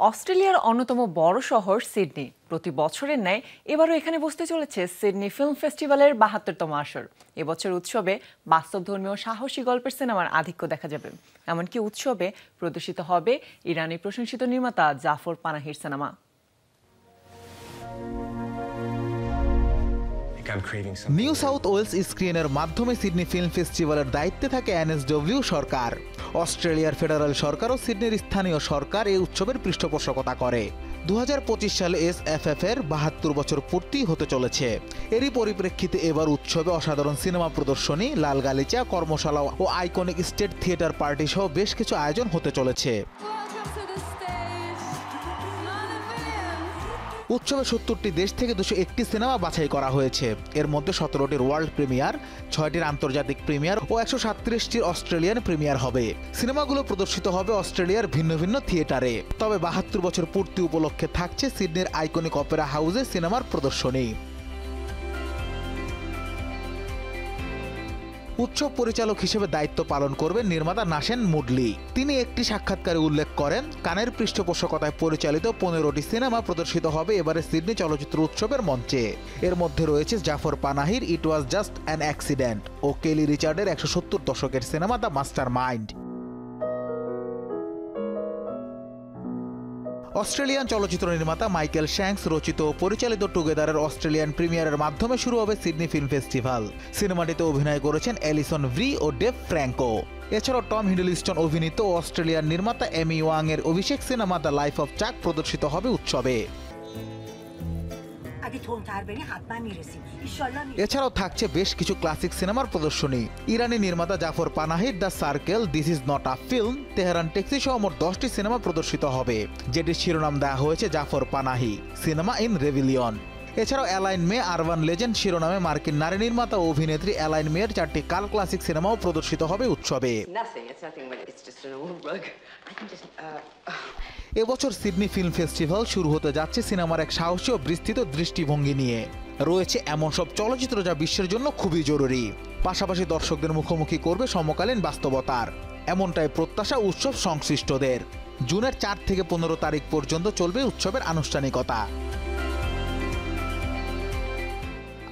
অস্ট্রেলিয়ার অন্যতম বড় শহর সিডনি প্রতি বছরের ন্যায় এবারও এখানে বসতে চলেছে সিডনি ফিল্ম ফেস্টিভ্যালের ৭২তম আসর। এবছর উৎসবে বাস্তবধর্মী ও সাহসী গল্পের সিনেমার আধিক্য দেখা যাবে। এমনকি উৎসবে প্রদর্শিত হবে ইরানি প্রশংসিত নির্মাতা জাফর পানাহির সিনেমা। নিউ সাউথ ওয়েলস স্ক্রিনের মাধ্যমে সিডনি ফিল্ম ফেস্টিভ্যালের দায়িত্বে থাকে এনএসডব্লিউ সরকার। অস্ট্রেলিয়ার ফেডারেল সরকার ও সিডনির স্থানীয় সরকার এই উৎসবের পৃষ্ঠপোষকতা করে। ২০২৫ সালে এসএফএফ এর ৭২ বছর পূর্তি হতে চলেছে। এরই পরিপ্রেক্ষিতে এবার উৎসবে অসাধারণ সিনেমা প্রদর্শনী, লাল গালিচা, কর্মশালা ও আইকনিক স্টেট থিয়েটার পার্টি সহ বেশ কিছু আয়োজন হতে চলেছে। উৎসবে ৭০টি দেশ থেকে ২০১টি সিনেমা বাছাই করা হয়েছে। এর মধ্যে ১৭টির ওয়ার্ল্ড প্রিমিয়ার, ৬টির আন্তর্জাতিক প্রিমিয়ার ও ১৩৭টির অস্ট্রেলিয়ান প্রিমিয়ার হবে। সিনেমাগুলো প্রদর্শিত হবে অস্ট্রেলিয়ার ভিন্ন ভিন্ন থিয়েটারে। তবে ৭২ বছর পূর্তি উপলক্ষে থাকছে সিডনির আইকনিক অপেরা হাউসে সিনেমার প্রদর্শনী। উৎসব পরিচালক হিসেবে দায়িত্ব পালন করবেন নির্মাতা নাশেন মুডলি। তিনি একটি সাক্ষাৎকারে উল্লেখ করেন, কানের পৃষ্ঠপোষকতায় পরিচালিত ১৫টি সিনেমা প্রদর্শিত হবে এবারে সিডনি চলচ্চিত্র উৎসবের মঞ্চে। এর মধ্যে রয়েছে জাফর পানাহির ইট ওয়াজ জাস্ট অ্যান অ্যাক্সিডেন্ট ও কেলি রিচার্ডের ১৭০ দশকের cinema the master mind. Australian চলচ্চিত্র নির্মাতা মাইকেল শ্যাঙ্কস রচিত ও পরিচালিত টুগেদারের অস্ট্রেলিয়ান প্রিমিয়ারের মাধ্যমে শুরু হবে সিডনি ফিল্ম ফেস্টিভ্যাল। সিনেমাটিতে অভিনয় করেছেন অ্যালিসন ভ্রি ও ডেভ ফ্র্যাঙ্কো। এছাড়াও টম হিডলস্টন অভিনীত অস্ট্রেলিয়ান নির্মাতা এমি ওয়াং এর অভিষেক সিনেমা দ্য লাইফ অফ চাক প্রদর্শিত হবে উৎসবে। এছাড়াও থাকছে বেশ কিছু ক্লাসিক সিনেমার প্রদর্শনী। ইরানি নির্মাতা জাফর পানাহির the circle, this is not a film, Tehran taxi সহ মোট 10টি সিনেমা প্রদর্শিত হবে, যেটির শিরোনাম দেওয়া হয়েছে জাফর পানাহি সিনেমা ইন রেভিলিয়ন। এছাড়াও অ্যালাইন মে আরবান লেজেন্ড শিরোনামে মার্কিন নারী নির্মাতা ও অভিনেত্রী অ্যালাইন মেয়ের 4টি কাল ক্লাসিক সিনেমাও প্রদর্শিত হবে উৎসবে। এবছর সিডনি ফিল্ম ফেস্টিভ্যাল শুরু হতে যাচ্ছে সিনেমার এক সাহসী ও বিস্তৃত দৃষ্টিভঙ্গি নিয়ে। রয়েছে এমন সব চলচ্চিত্র যা বিশ্বের জন্য খুবই জরুরি, পাশাপাশি দর্শকদের মুখোমুখি করবে সমকালীন বাস্তবতার। এমনটাই প্রত্যাশা উৎসব সংশ্লিষ্টদের। জুনের ৪ থেকে ১৫ তারিখ পর্যন্ত চলবে উৎসবের আনুষ্ঠানিকতা।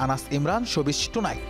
Anas Imran, showbiz tonight.